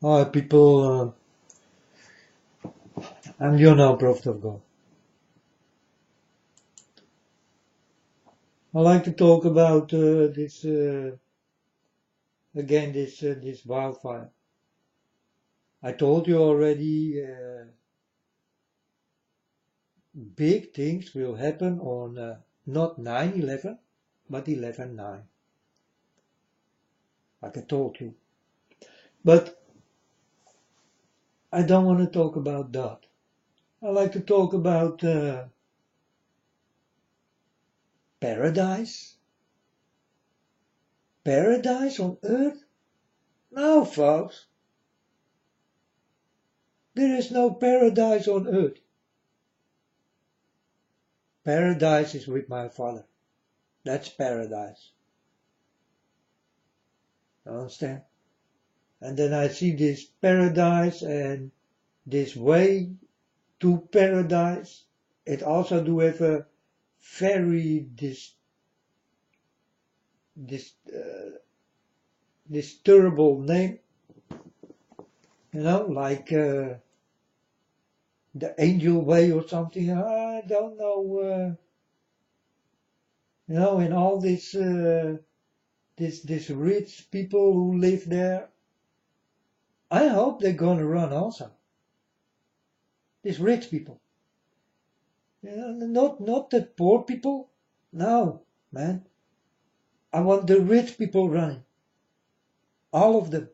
Hi people, I'm Lionel, Prophet of God. I like to talk about this wildfire. I told you already, big things will happen on not 9/11, but 11/9, like I told you. But I don't want to talk about that. I like to talk about paradise. Paradise on earth? No, folks. There is no paradise on earth. Paradise is with my Father. That's paradise. You understand? And then I see this paradise and this way to paradise. It also do have a very this disturbable name, like the angel way or something. I don't know. And all this rich people who live there. I hope they're gonna run also. These rich people. Not the poor people. No, man. I want the rich people running. All of them.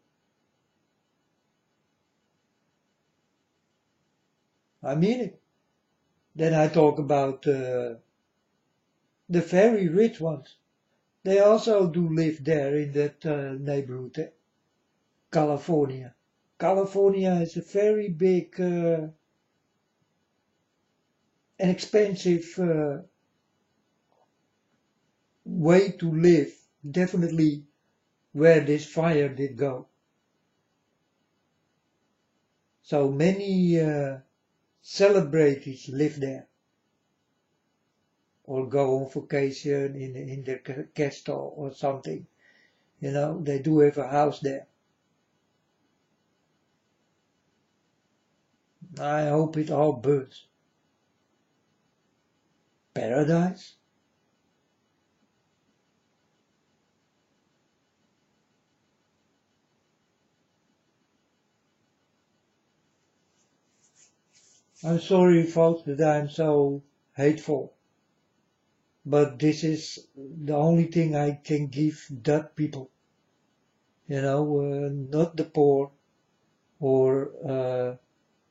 I mean it. Then I talk about the very rich ones. They also do live there in that neighborhood, California. California is a very big and expensive way to live. Definitely where this fire did go. So many celebrities live there or go on vacation in their castle or something. They do have a house there. I hope it all burns. Paradise? I'm sorry, folks, that I'm so hateful. But this is the only thing I can give that people. Not the poor or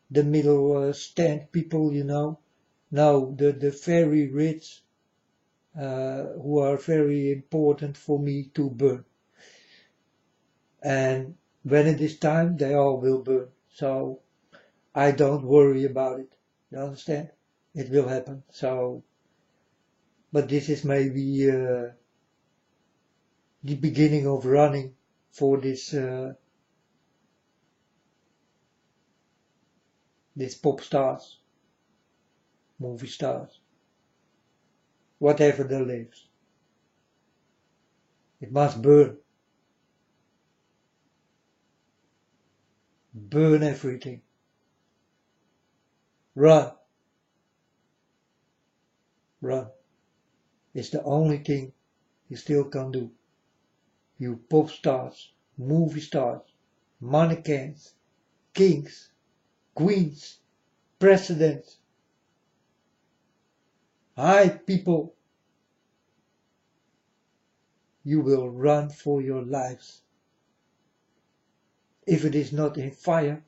the middle stand people, No, the very rich who are very important for me to burn. And when it is time, they all will burn. So I don't worry about it. You understand? It will happen. So, but this is maybe the beginning of running for this pop stars, movie stars, whatever they lives. It must burn. Burn everything. Run. Run. It's the only thing you still can do. You pop stars, movie stars, mannequins, kings, queens, presidents. Hi people, you will run for your lives. If it is not in fire,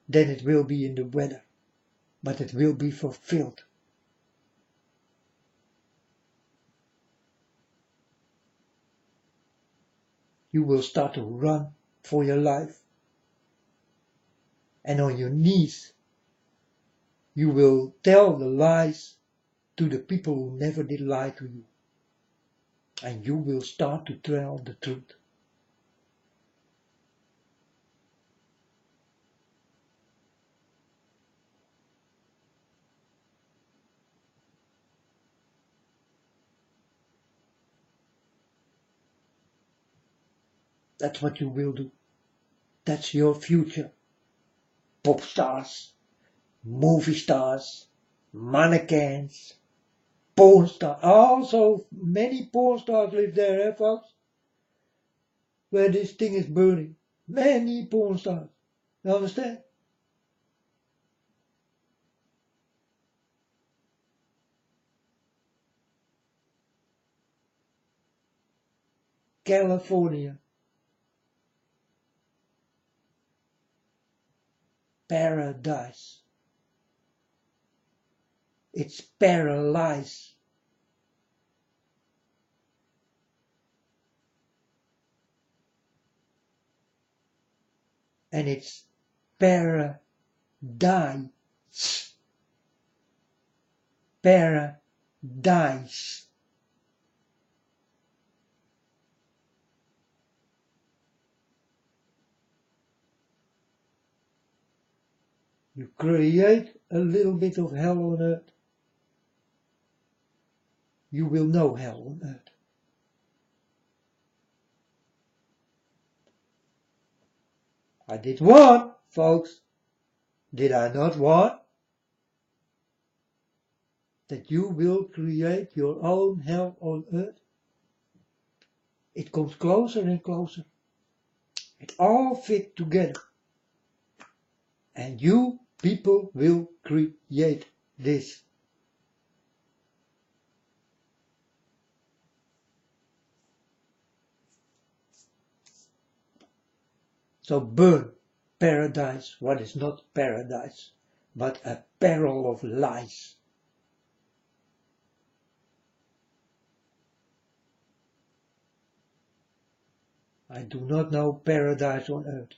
then it will be in the weather, but it will be fulfilled. You will start to run for your life. And on your knees, you will tell the lies to the people who never did lie to you. And you will start to tell the truth. That's what you will do. That's your future. pop stars, movie stars, mannequins, porn stars. Also, many porn stars live there, folks, where this thing is burning. Many porn stars. You understand? California. Paradise. It's paralyzed. And it's paradise. Paradise. You create a little bit of hell on earth, you will know hell on earth. I did one, folks. Did I not warn? That you will create your own hell on earth? It comes closer and closer. It all fits together. And you people will create this. So burn paradise, what is not paradise, but a peril of lies. I do not know paradise on earth.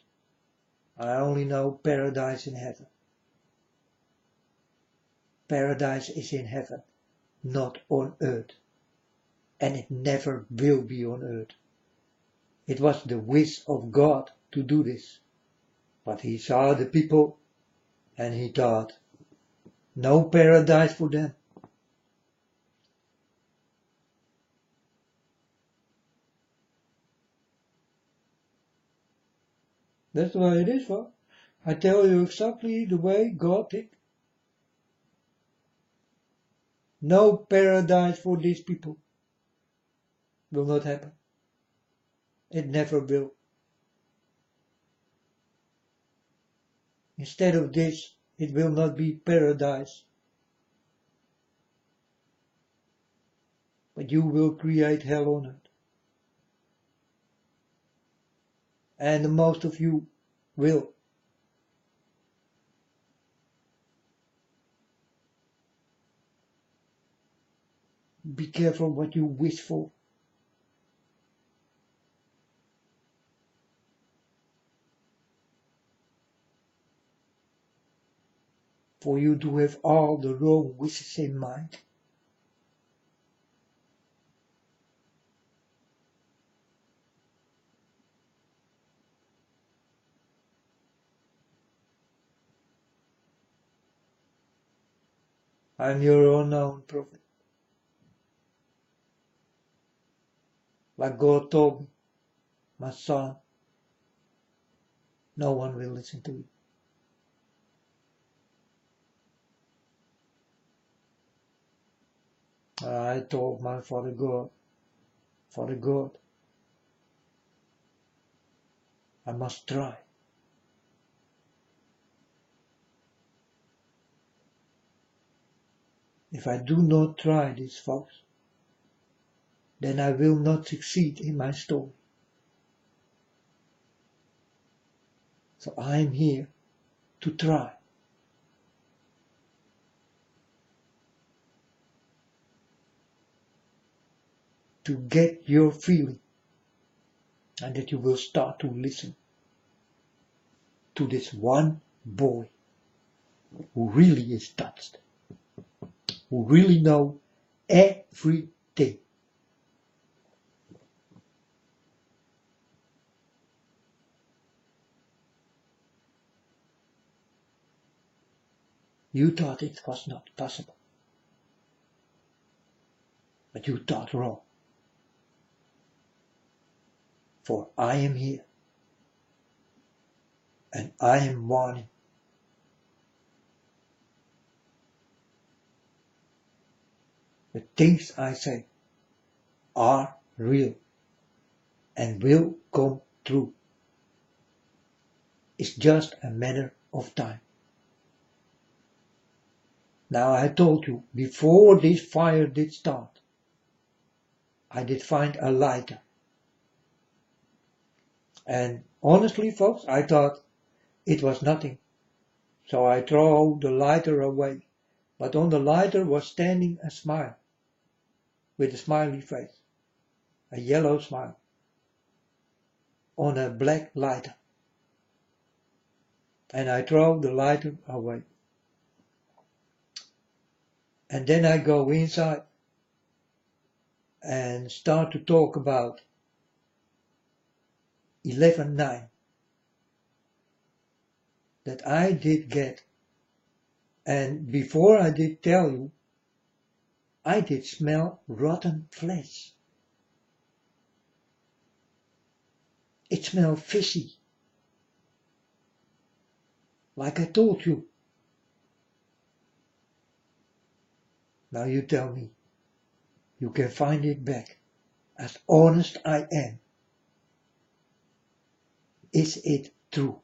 I only know paradise in heaven. Paradise is in heaven, not on earth. And it never will be on earth. It was the wish of God to do this. But he saw the people and he thought, no paradise for them. That's the way it is, folks. I tell you exactly the way God thinks. No paradise for these people. Will not happen. It never will. Instead of this, it will not be paradise. But you will create hell on it. And most of you will. Be careful what you wish for. For you to have all the wrong wishes in mind. I'm your unknown prophet. Like God told me, my son, no one will listen to you. I told my Father God, I must try. If I do not try this, folks, then I will not succeed in my story. So I am here to try. To get your feeling, and that you will start to listen to this one boy who really is touched, who really knows everything. You thought it was not possible, but you thought wrong. For I am here, and I am warning The things I say are real and will come true. It's just a matter of time. Now I told you, before this fire did start, I did find a lighter. And honestly, folks, I thought it was nothing. So I threw the lighter away. But on the lighter was standing a smile, with a smiley face, a yellow smile, on a black lighter. And I throw the lighter away. And then I go inside and start to talk about 11:9 that I did get. And before I did tell you, I did smell rotten flesh. It smelled fishy, like I told you. Now you tell me, you can find it back, as honest I am. Is it true?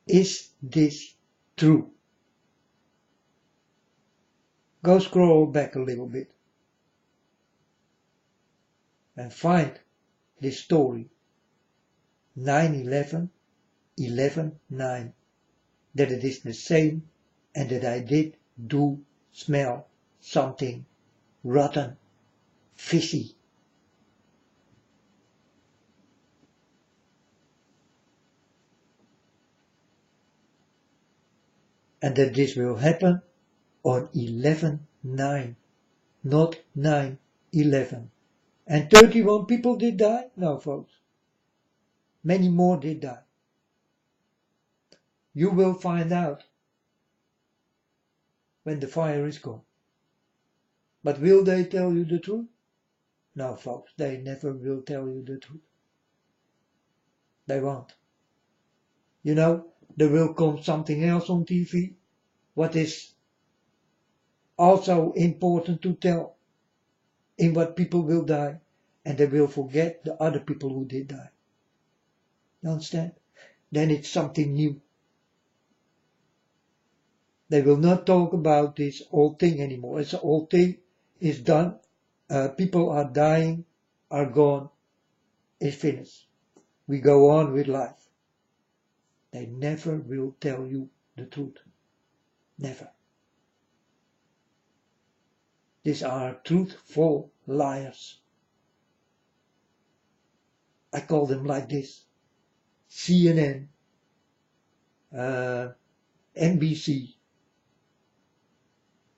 Is this true? Go scroll back a little bit and find this story, 9/11, 11/9, that it is the same and that I did do smell something rotten, fishy. And that this will happen on 11/9, not 9/11. And 31 people did die? No, folks. Many more did die. You will find out when the fire is gone. But will they tell you the truth? No, folks, they never will tell you the truth. They won't. You know, there will come something else on TV, what is also important to tell, in what people will die, and they will forget the other people who did die. You understand? Then it's something new. They will not talk about this old thing anymore. It's an old thing, it's done, people are dying, are gone, it's finished. We go on with life. They never will tell you the truth. Never. These are truthful liars. I call them like this. CNN, NBC,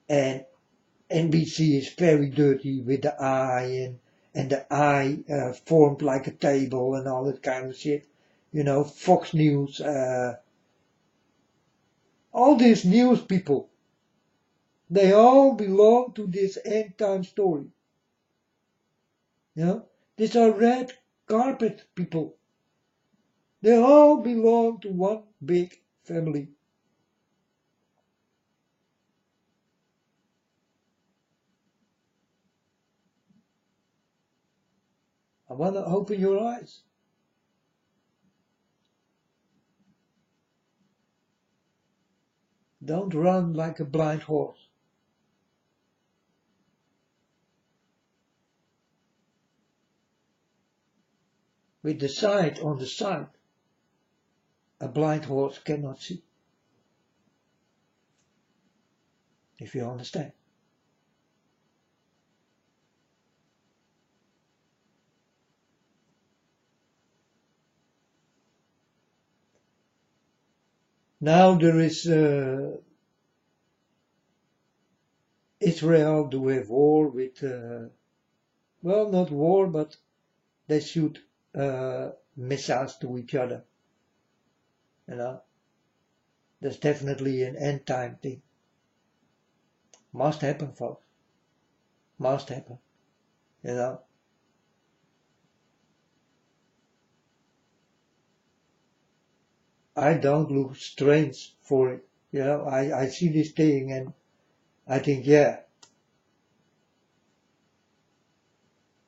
and NBC is very dirty with the eye and the eye formed like a table and all that kind of shit. You know, Fox News, all these news people, they all belong to this end time story. You know, these are red carpet people. They all belong to one big family. I want to open your eyes. Don't run like a blind horse. With the sight on the side, a blind horse cannot see. If you understand. Now there is Israel do have war with, well, not war, but they shoot missiles to each other. You know, that's definitely an end time thing. Must happen, folks. Must happen. You know. I don't look strange for it. You know, I see this thing and I think, yeah,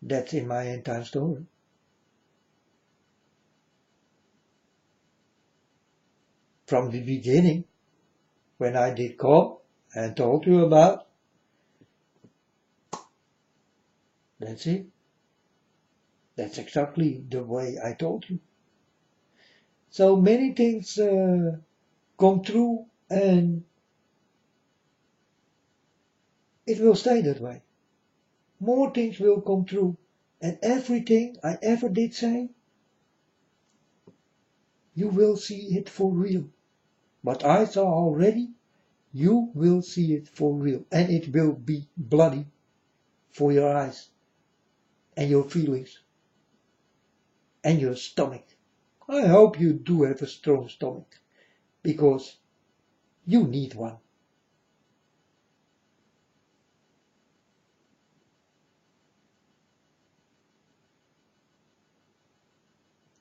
that's in my end time story. From the beginning, when I did come and told you about, that's it. That's exactly the way I told you. So many things come true and it will stay that way. More things will come true. And everything I ever did say, you will see it for real. What I saw already, you will see it for real. And it will be bloody for your eyes and your feelings and your stomach. I hope you do have a strong stomach, because you need one.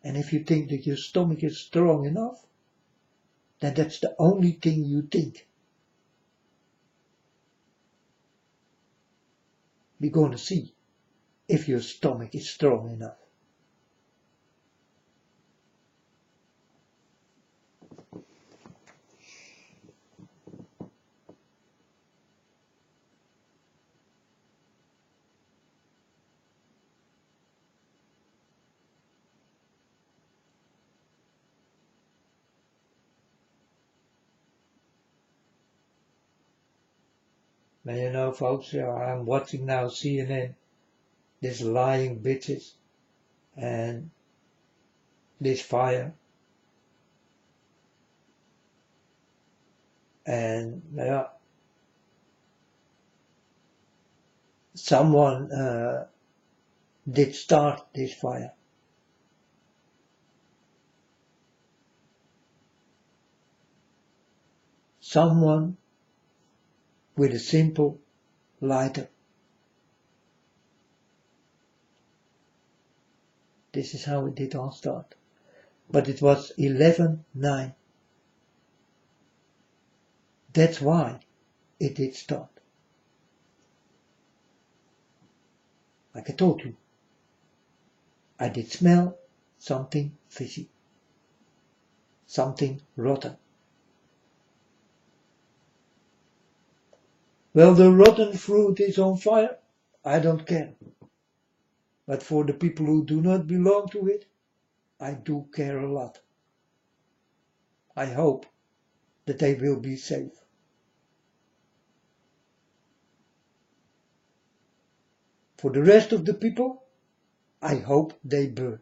And if you think that your stomach is strong enough, then that's the only thing you think. We're going to see if your stomach is strong enough. But you know, folks, I'm watching now CNN, this lying bitches, and this fire, and someone did start this fire. Someone with a simple lighter. This is how it did all start. But it was 11:09. That's why it did start. Like I told you, I did smell something fishy, something rotten. Well, the rotten fruit is on fire, I don't care. But for the people who do not belong to it, I do care a lot. I hope that they will be safe. For the rest of the people, I hope they burn.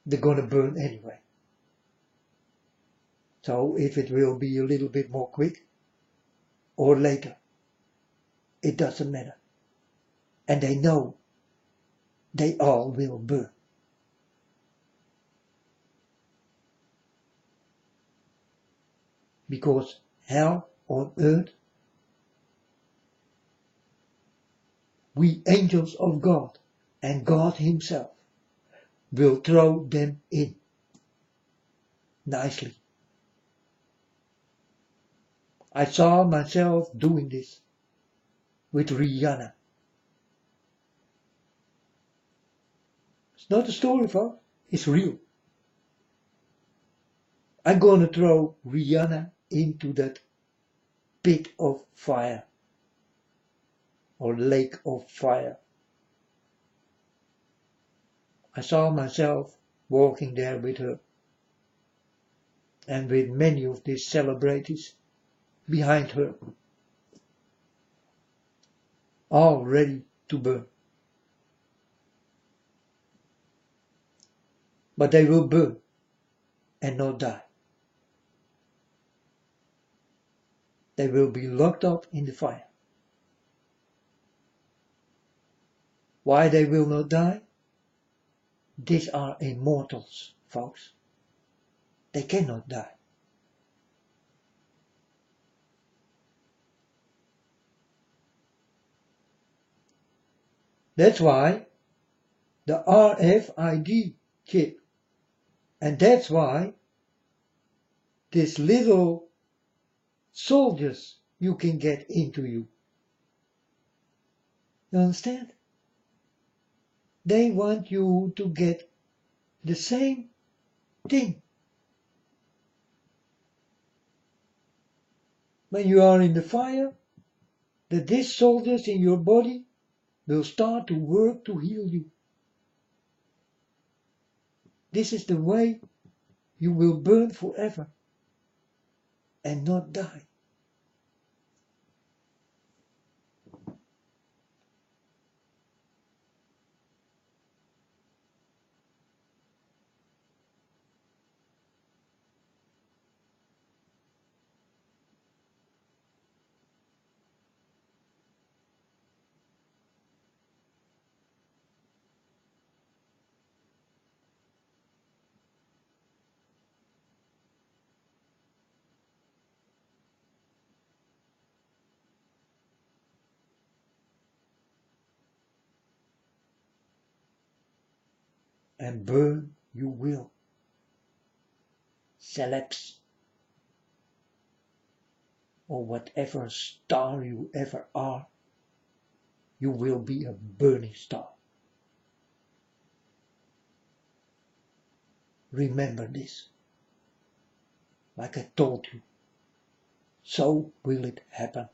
They're gonna burn anyway. So if it will be a little bit more quick or later, it doesn't matter. And they know they all will burn. Because hell on earth, we angels of God and God himself will throw them in nicely. I saw myself doing this with Rihanna. It's not a story, folks. It's real. I'm gonna throw Rihanna into that pit of fire or lake of fire. I saw myself walking there with her and with many of these celebrities behind her, all ready to burn. But they will burn and not die. They will be locked up in the fire. Why they will not die? These are immortals, folks. They cannot die. That's why the RFID chip And that's why these little soldiers you can get into you. You understand? They want you to get the same thing. When you are in the fire, that these soldiers in your body will start to work to heal you. This is the way you will burn forever and not die. And burn you will. Celebs, or whatever star you ever are, you will be a burning star. Remember this. Like I told you, so will it happen.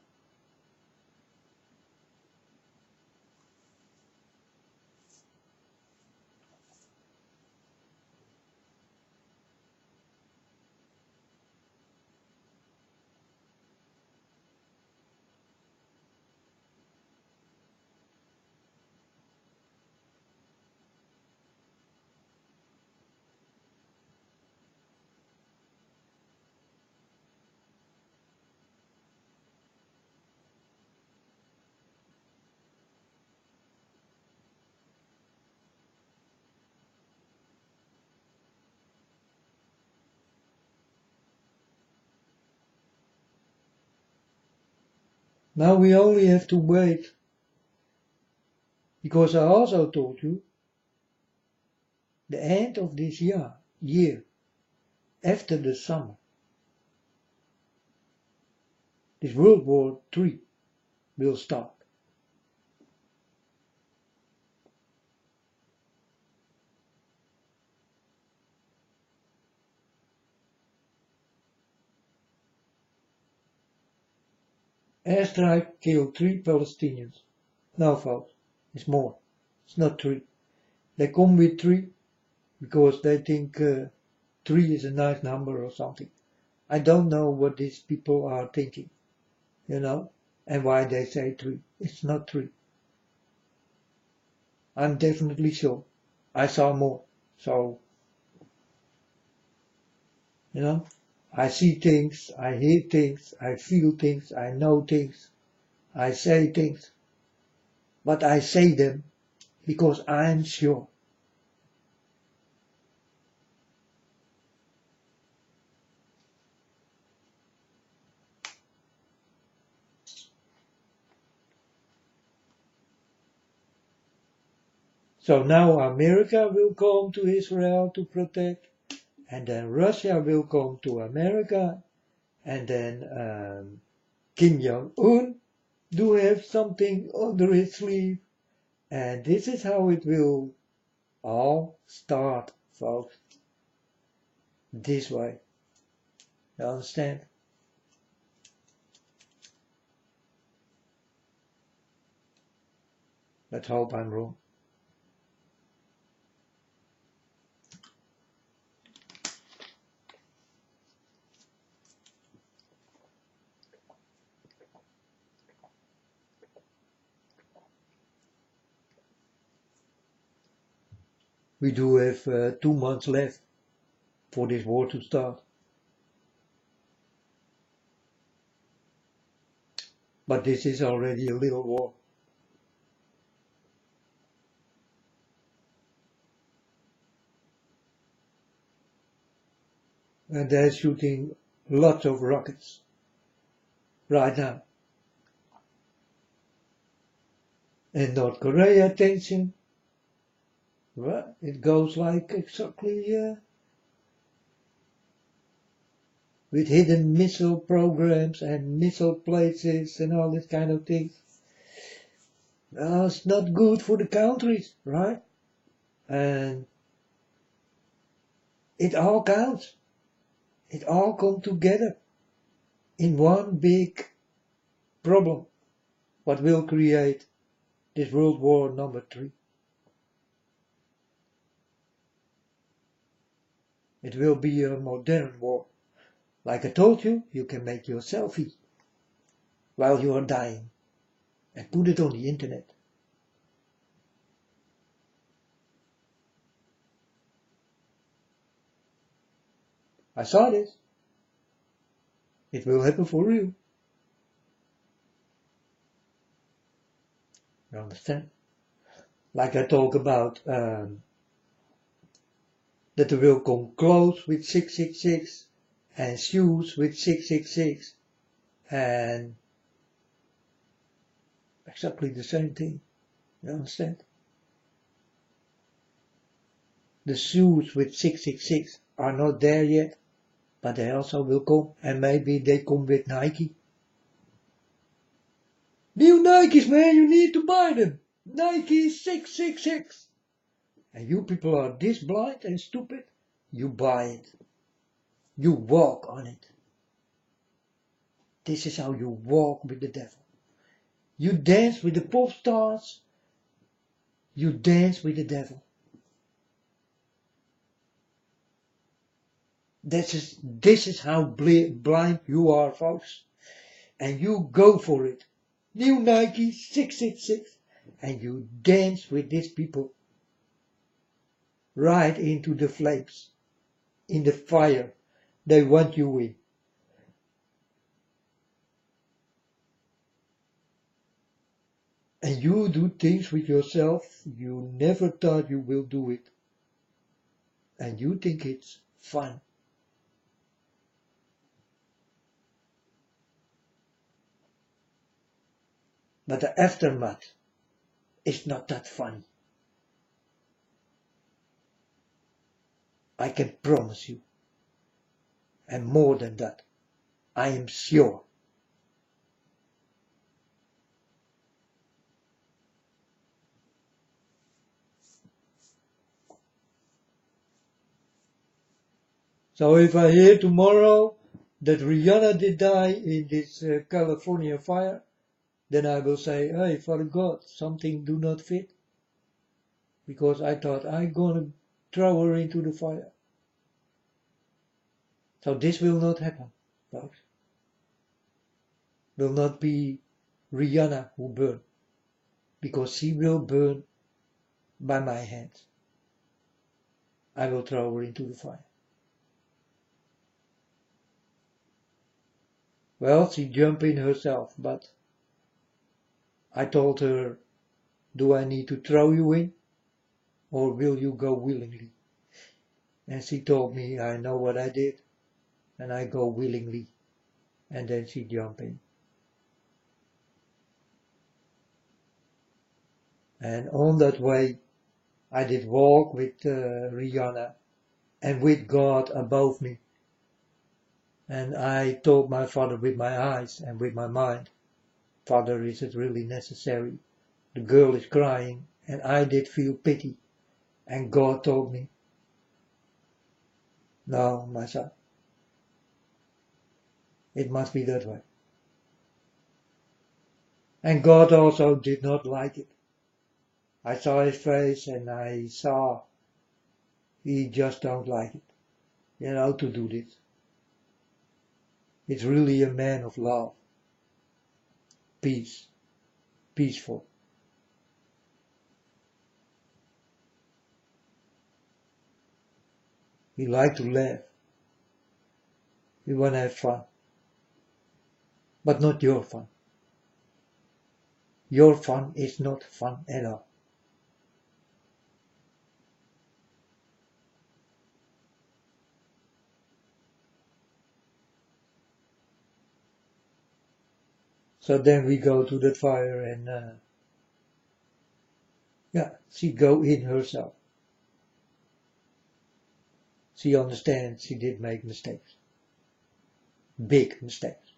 Now we only have to wait, because I also told you, the end of this year, after the summer, this World War III will start. Airstrike killed 3 Palestinians. No, folks, it's more. It's not 3. They come with 3 because they think 3 is a nice number or something. I don't know what these people are thinking, and why they say 3. It's not 3. I'm definitely sure. I saw more. So, I see things, I hear things, I feel things, I know things, I say things. But I say them because I'm sure. So now America will come to Israel to protect, and then Russia will come to America, and then Kim Jong-un do have something under his sleeve, and this is how it will all start, folks. This way. You understand? Let's hope I'm wrong. We do have 2 months left for this war to start. But this is already a little war. And they're shooting lots of rockets right now. And North Korea tension, well, it goes like exactly with hidden missile programs and missile places and all this kind of things. It's not good for the countries, right? And it all counts. It all comes together in one big problem, what will create this World War number 3. It will be a modern war. Like I told you, you can make your selfie while you are dying and put it on the internet. I saw this. It will happen for real. You understand? Like I talk about that there will come clothes with 666 and shoes with 666 and exactly the same thing. You understand? The shoes with 666 are not there yet, but they also will come, and maybe they come with Nike. New Nikes, man, you need to buy them. Nike 666. And you people are this blind and stupid, you buy it. You walk on it. This is how you walk with the devil. You dance with the pop stars. You dance with the devil. This is how blind you are, folks. And you go for it. New Nike 666. And you dance with these people. Right into the flames. In the fire. They want you in. And you do things with yourself you never thought you will do it. And you think it's fun. But the aftermath is not that funny. I can promise you. And more than that, I am sure. So if I hear tomorrow that Rihanna did die in this California fire, then I will say, hey, Father God, something do not fit. Because I thought I'm gonna throw her into the fire. So this will not happen, folks. Will not be Rihanna who burn. Because she will burn by my hands. I will throw her into the fire. Well, she jumped in herself, but I told her, do I need to throw you in? Or will you go willingly? And she told me, I know what I did, and I go willingly. And then she jumped in. And on that way, I did walk with Rihanna and with God above me. And I told my Father with my eyes and with my mind, Father, is it really necessary? The girl is crying, and I did feel pity. And God told me, no, my son, it must be that way. And God also did not like it. I saw his face and I saw he just don't like it, to do this. It's really a man of love, peace, peaceful. He likes to laugh. He want to have fun. But not your fun. Your fun is not fun at all. So then we go to that fire and she go in herself. She understands she did make mistakes. Big mistakes.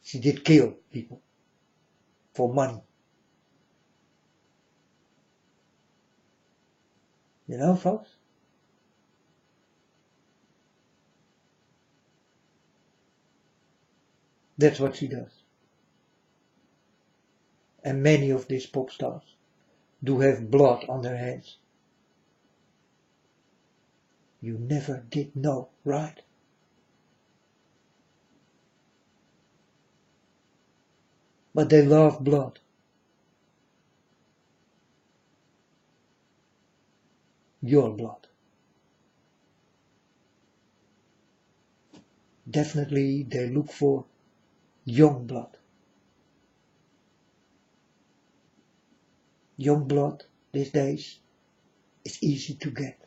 She did kill people for money. You know, folks? That's what she does. And many of these pop stars do have blood on their hands. You never did know, right? But they love blood. Your blood. Definitely they look for young blood. Young blood these days is easy to get.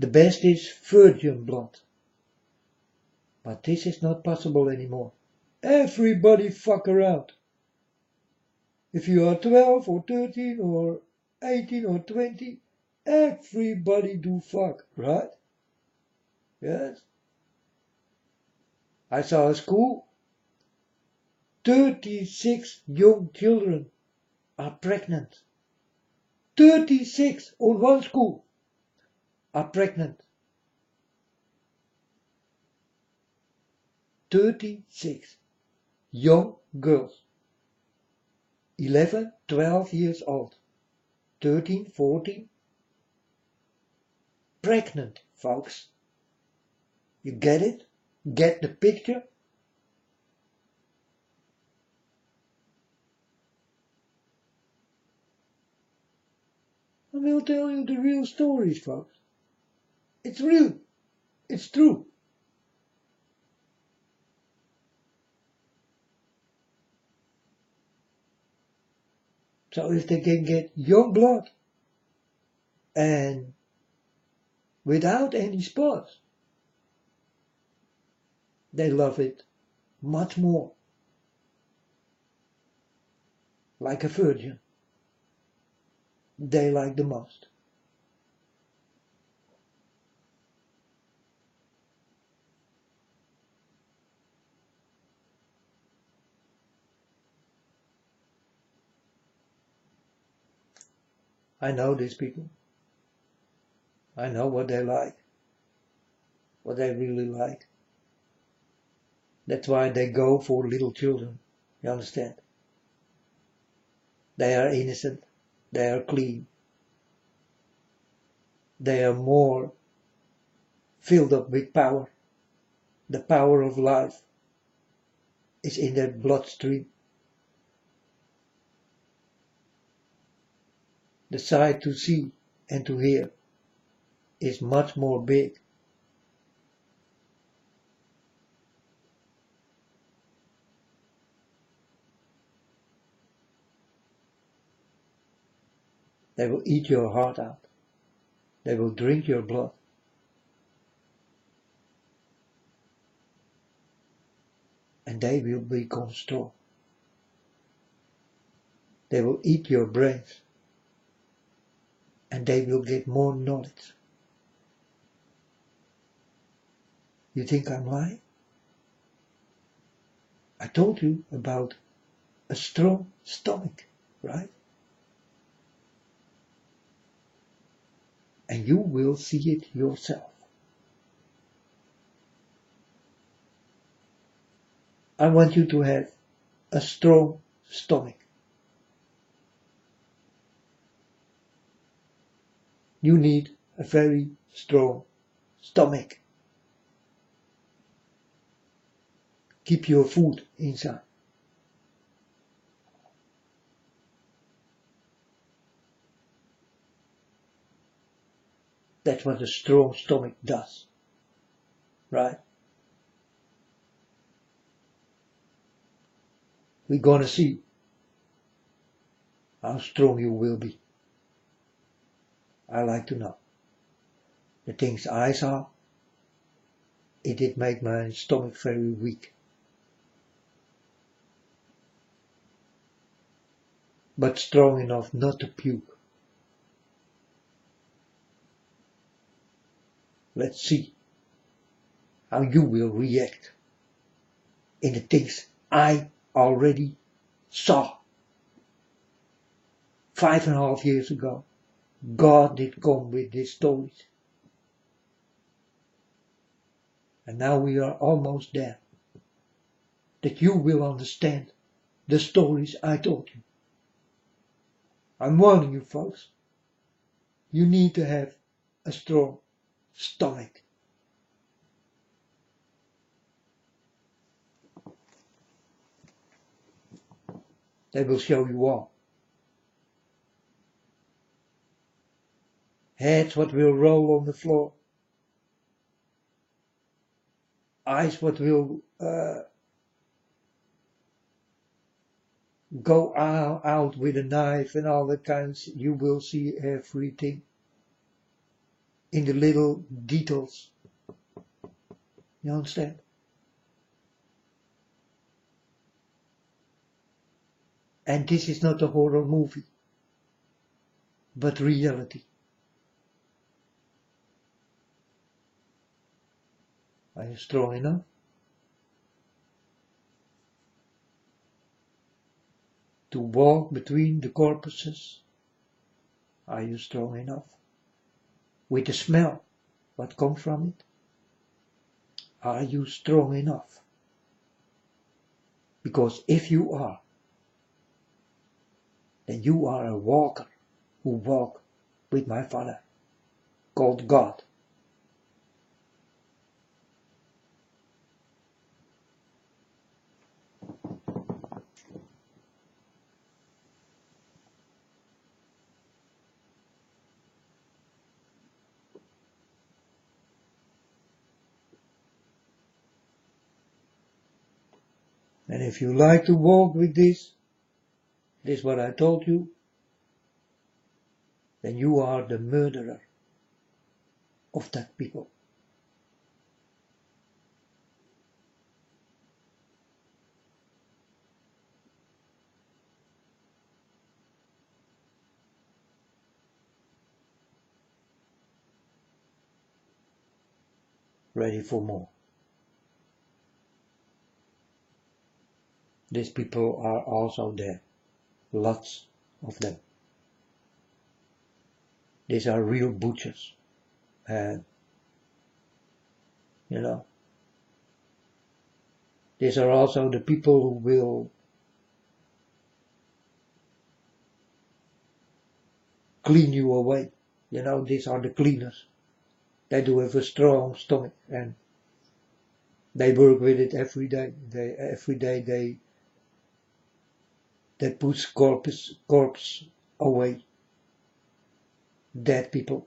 The best is virgin blood. But this is not possible anymore. Everybody fuck around. If you are 12 or 13 or 18 or 20, everybody do fuck, right? Yes. I saw a school, 36 young children are pregnant. 36 on one school are pregnant. 36 young girls. 11, 12 years old. 13, 14. Pregnant, folks. You get it? Get the picture? I will tell you the real stories, folks. It's real. It's true. So if they can get young blood and without any spots, they love it much more. Like a virgin. They like the most. I know these people. I know what they like. What they really like. That's why they go for little children. You understand? They are innocent. They are clean. They are more filled up with power. The power of life is in their bloodstream. The sight to see and to hear is much more big. They will eat your heart out. They will drink your blood. And they will become strong. They will eat your brains. And they will get more knowledge. You think I'm lying? I told you about a strong stomach, right? And you will see it yourself. I want you to have a strong stomach. You need a very strong stomach. Keep your food inside. That's what a strong stomach does. Right? We're gonna see how strong you will be. I like to know. The things I saw, it did make my stomach very weak. But strong enough not to puke. Let's see how you will react in the things I already saw 5.5 years ago. God did come with these stories. And now we are almost there. That you will understand the stories I told you. I'm warning you folks. You need to have a strong stomach. They will show you all. Heads what will roll on the floor. Eyes what will go out with a knife and all that kinds. You will see everything in the little details. You understand? And this is not a horror movie, but reality. Are you strong enough? To walk between the corpses? Are you strong enough? With the smell, what comes from it? Are you strong enough? Because if you are, then you are a walker who walk with my Father, called God. And if you like to walk with this what I told you, then you are the murderer of that people. Ready for more. These people are also there. Lots of them. These are real butchers. And, these are also the people who will clean you away. These are the cleaners. They do have a strong stomach and they work with it every day. Every day they push corpse away. Dead people.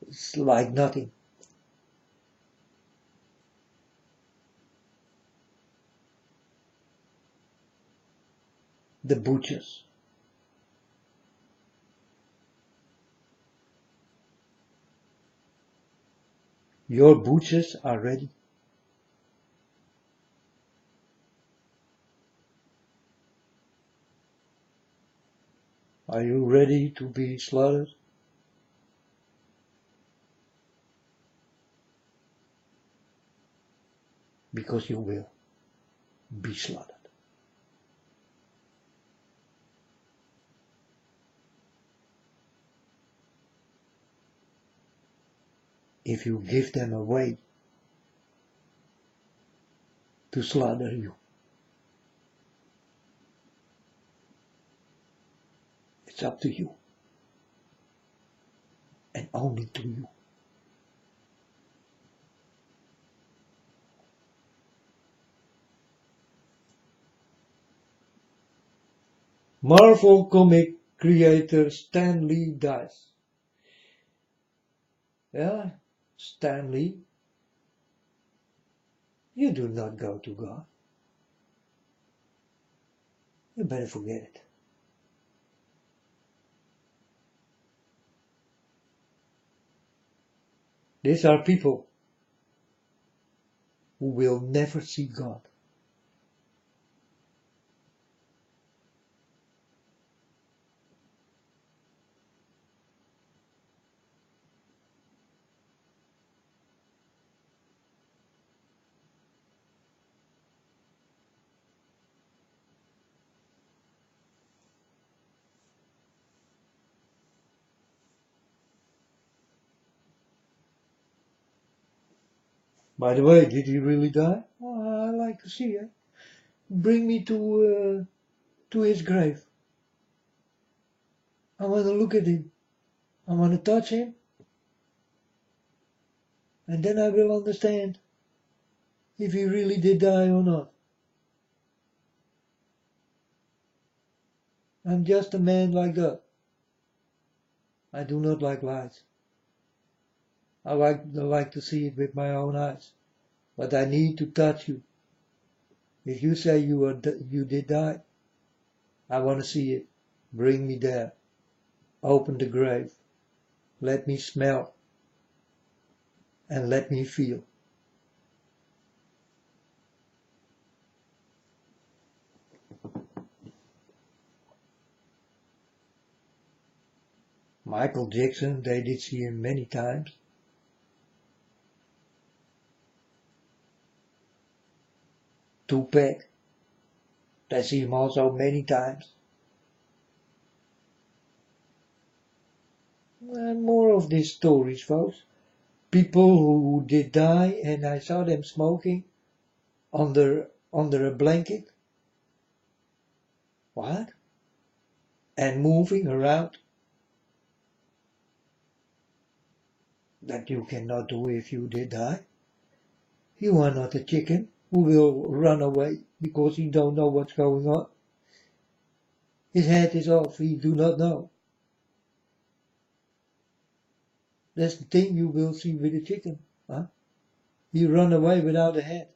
It's like nothing. The butchers. Your butchers are ready. Are you ready to be slaughtered? Because you will be slaughtered. If you give them away to slaughter you. It's up to you. And only to you. Marvel comic creator Stan Lee dies. Yeah, Stan Lee, you do not go to God. You better forget it. These are people who will never see God. By the way, did he really die? Oh, I like to see it. Bring me to his grave. I want to look at him. I want to touch him. And then I will understand if he really did die or not. I'm just a man like that. I do not like lies. I like to see it with my own eyes. But I need to touch you. If you say you did die, I want to see it. Bring me there. Open the grave. Let me smell. And let me feel. Michael Jackson, they did see him many times. Tupac, they see him also many times. And more of these stories, folks. People who did die and I saw them smoking under a blanket. What? And moving around. That you cannot do if you did die. You are not a chicken who will run away because he don't know what's going on. His head is off, he do not know. That's the thing you will see with a chicken. Huh? You run away without a head.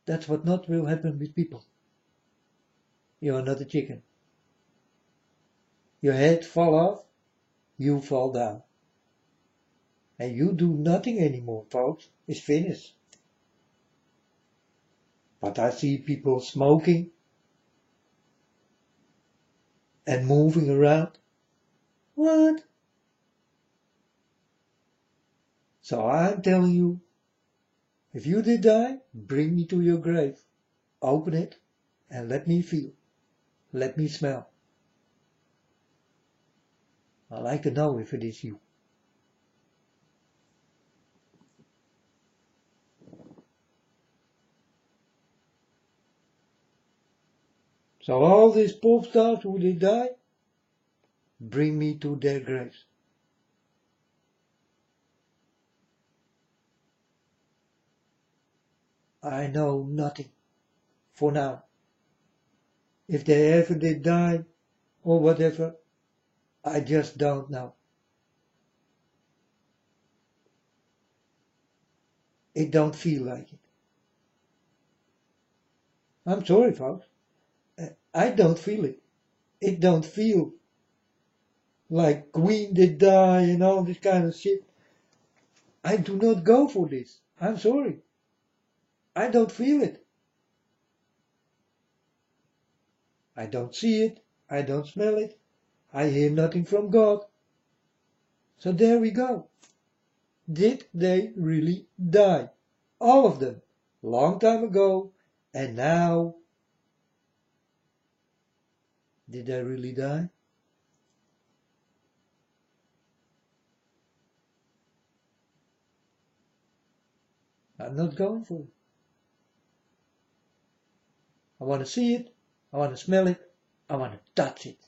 That's what not will happen with people. You are not a chicken. Your head fall off, you fall down. And you do nothing anymore, folks. It's finished. But I see people smoking and moving around. What? So I'm telling you, if you did die, bring me to your grave. Open it and let me feel. Let me smell. I like to know if it is you. So all these pop stars who did die, bring me to their graves. I know nothing for now. If they ever did die or whatever, I just don't know. It don't feel like it. I'm sorry, folks. I don't feel it. It don't feel like Queen did die and all this kind of shit. I do not go for this. I'm sorry. I don't feel it. I don't see it. I don't smell it. I hear nothing from God. So there we go. Did they really die? All of them. Long time ago. And now, did they really die? I'm not going for it. I want to see it. I want to smell it. I want to touch it.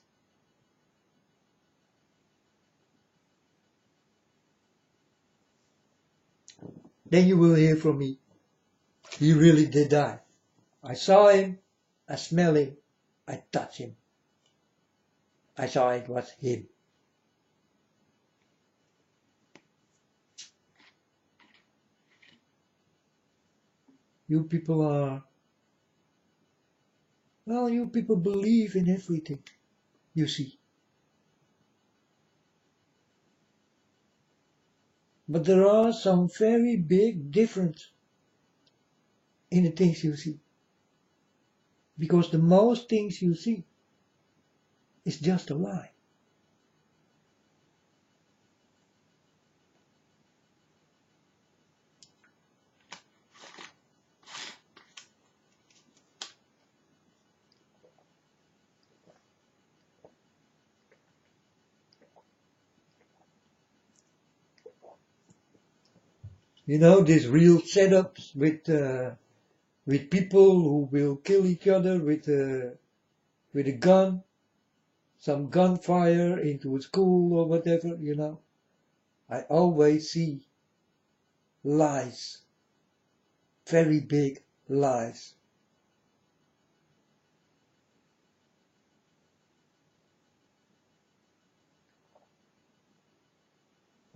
Then you will hear from me. He really did die. I saw him. I smell him. I touch him. I saw it was him. You people are, well, you people believe in everything, you see. But there are some very big difference in the things you see. Because the most things you see is just a lie. You know, these real setups with people who will kill each other with a gun, some gunfire into a school or whatever, you know. I always see lies, very big lies.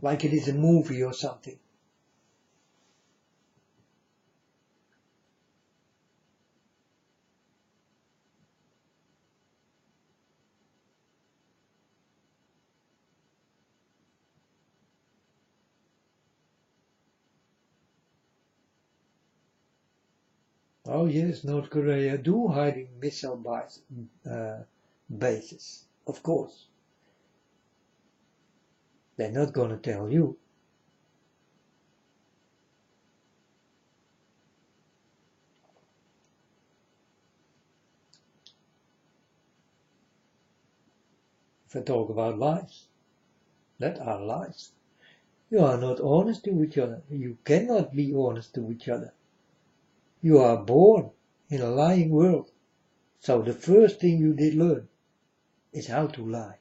Like it is a movie or something. Oh yes, North Korea do hiding missile bases, of course. They're not gonna tell you. If I talk about lies, that are lies. You are not honest to each other. You cannot be honest to each other. You are born in a lying world. So the first thing you did learn is how to lie.